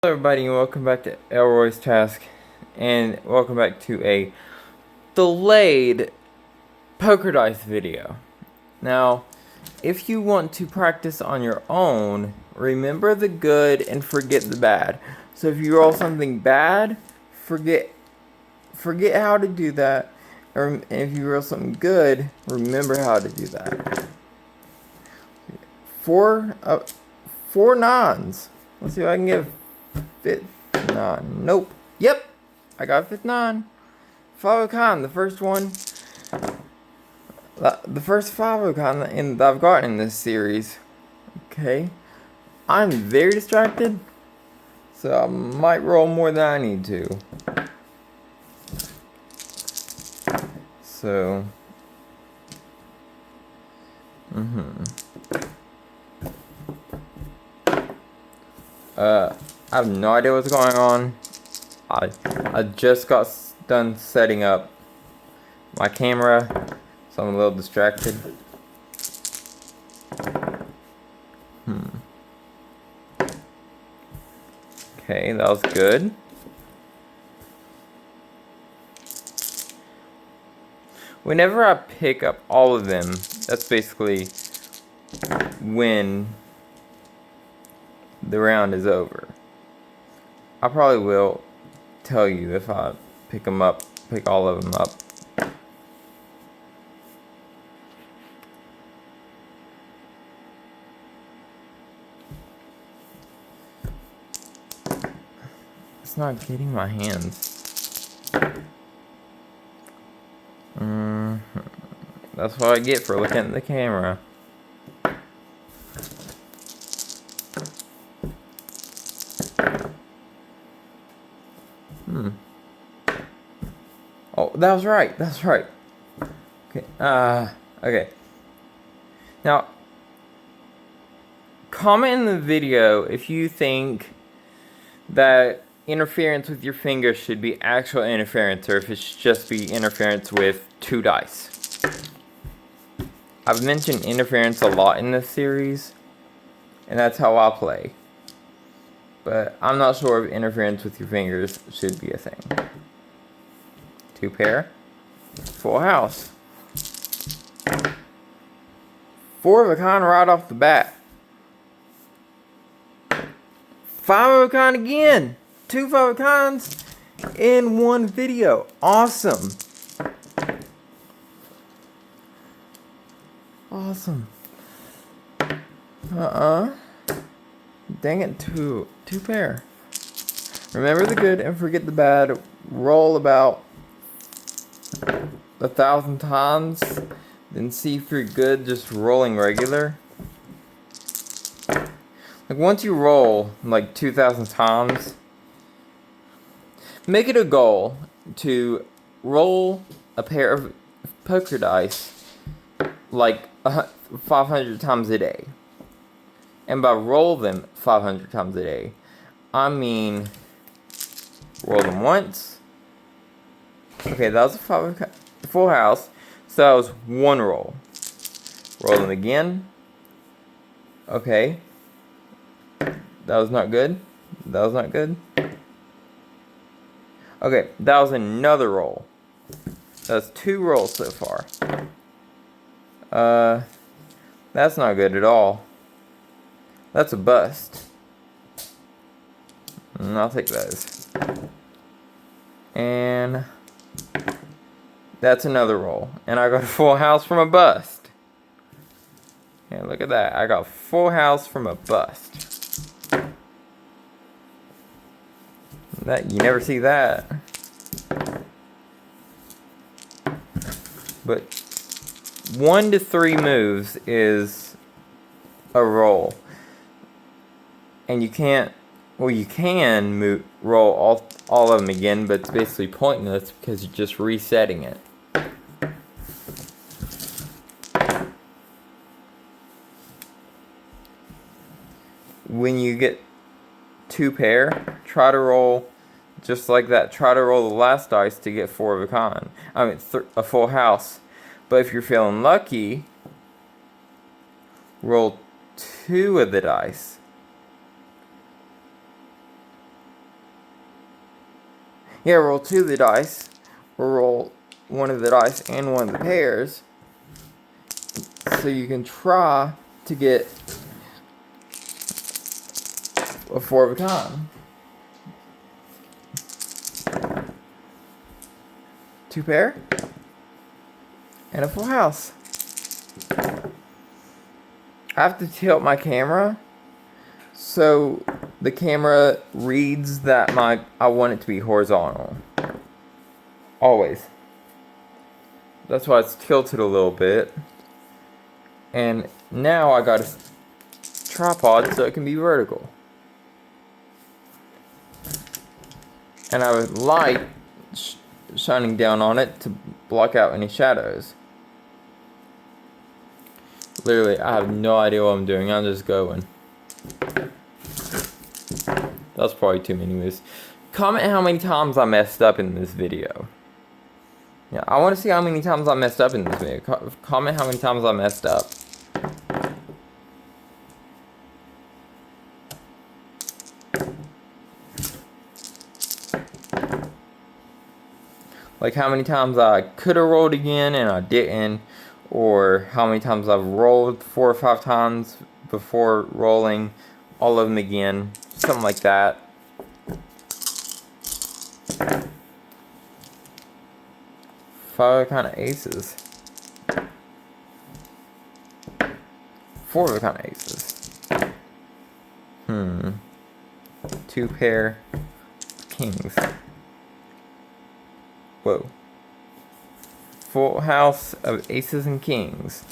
Hello everybody and welcome back to Elroy's Task, and welcome back to a delayed poker dice video. Now, if you want to practice on your own, remember the good and forget the bad. So if you roll something bad, forget how to do that, and if you roll something good, remember how to do that. Four nines. Let's see if I can get fifth nine. Nope. Yep. I got fifth nine. Five of con, the first one. The first five of con that I've gotten in this series. Okay. I'm very distracted, so I might roll more than I need to. So. I have no idea what's going on. I just got done setting up my camera, so I'm a little distracted. Okay, that was good. Whenever I pick up all of them, that's basically when the round is over. I probably will tell you if I pick all of them up. It's not getting my hands. That's what I get for looking at the camera. Oh, that was right. That's right. Okay. Okay. Now, comment in the video if you think that interference with your fingers should be actual interference, or if it should just be interference with two dice. I've mentioned interference a lot in this series, and that's how I play. But I'm not sure if interference with your fingers should be a thing. Two pair. Full house. Four of a kind right off the bat. Five of a kind again. Two five of a kinds in one video. Awesome. Awesome. Dang it, two pair. Remember the good and forget the bad. Roll about 1,000 times, then see if you're good just rolling regular. Like once you roll like 2,000 times, make it a goal to roll a pair of poker dice like 500 times a day. And by roll them 500 times a day, I mean roll them once. Okay, that was a full house, so that was one roll. Roll them again. Okay. That was not good. That was not good. Okay, that was another roll. That's two rolls so far. That's not good at all. That's a bust. And I'll take those. And that's another roll. And I got a full house from a bust. Yeah, look at that. I got full house from a bust. That you never see that. But 1 to 3 moves is a roll. And you can't, well, you can roll all of them again, but it's basically pointless because you're just resetting it. When you get two pair, try to roll just like that. Try to roll the last dice to get four of a kind. I mean, a full house. But if you're feeling lucky, roll two of the dice. Yeah, roll 2 of the dice, or roll 1 of the dice and 1 of the pairs, so you can try to get a 4 of a kind. 2 pair, and a full house. I have to tilt my camera so the camera reads that I want it to be horizontal. Always. That's why it's tilted a little bit. And now I got a tripod so it can be vertical. And I have light shining down on it to block out any shadows. Literally, I have no idea what I'm doing. I'm just going. That's probably too many moves. Comment how many times I messed up in this video. Yeah, I want to see how many times I messed up in this video. Comment how many times I messed up. Like how many times I could have rolled again and I didn't. Or how many times I've rolled 4 or 5 times before rolling all of them again. Something like that. Five kind of aces. 4 of a kind of aces. 2 pair kings. Whoa. Full house of aces and kings.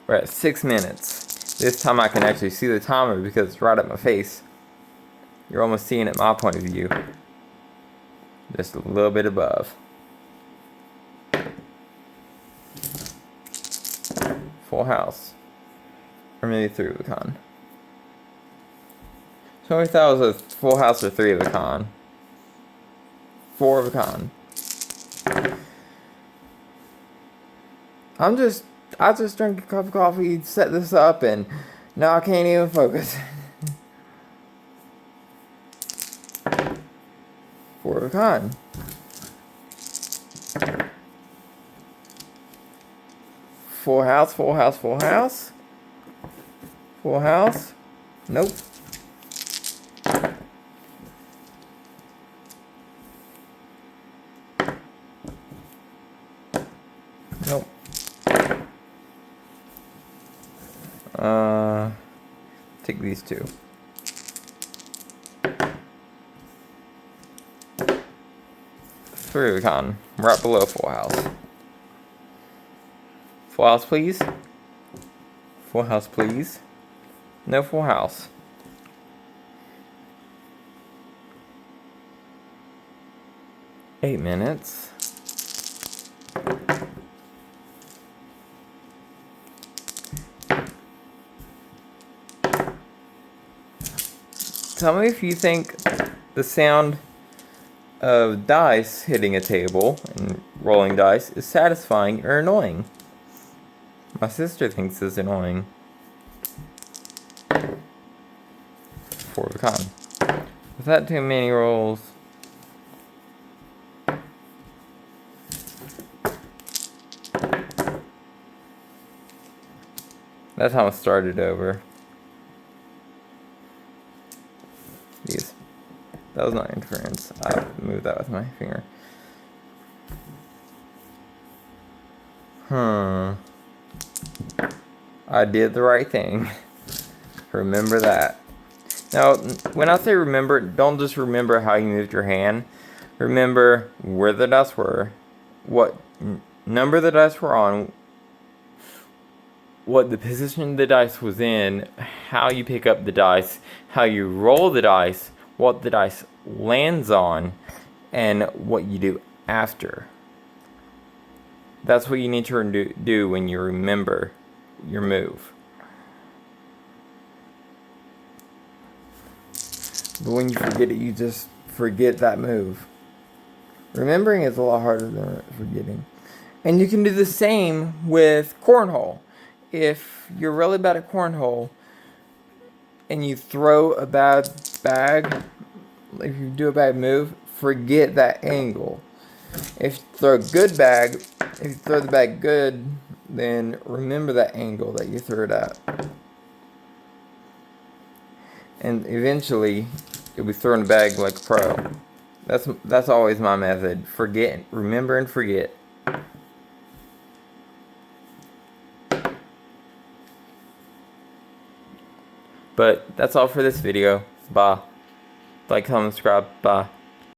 We're at 6 minutes. This time I can actually see the timer because it's right at my face. You're almost seeing it my point of view. Just a little bit above. Full house. Or maybe 3 of a kind. So I thought it was a full house or 3 of a kind. 4 of a kind. I just drank a cup of coffee, set this up, and now I can't even focus. 4 of a kind. Full house, full house, full house. Full house. Nope. Nope. Take these 2. Three of a kind. Right below full house. Full house, please. Full house, please. No full house. Eight minutes. Tell me if you think the sound of dice hitting a table and rolling dice is satisfying or annoying. My sister thinks it's annoying. 4 of a kind. Without too many rolls. That's how I started over. These. That was not interference. I moved that with my finger. I did the right thing. Remember that. Now, when I say remember, don't just remember how you moved your hand. Remember where the dice were, what number the dice were on, what the position the dice was in, how you pick up the dice, how you roll the dice, what the dice lands on, and what you do after. That's what you need to do when you remember your move. But when you forget it, you just forget that move. Remembering is a lot harder than forgetting. And you can do the same with cornhole. If you're really bad at cornhole and you throw a bad bag, if you do a bad move, forget that angle. If you throw a good bag, if you throw the bag good, then remember that angle that you threw it at. And eventually, you'll be throwing a bag like a pro. That's always my method. Forget, remember and forget. But that's all for this video. Bye. Like, comment, subscribe. Bye.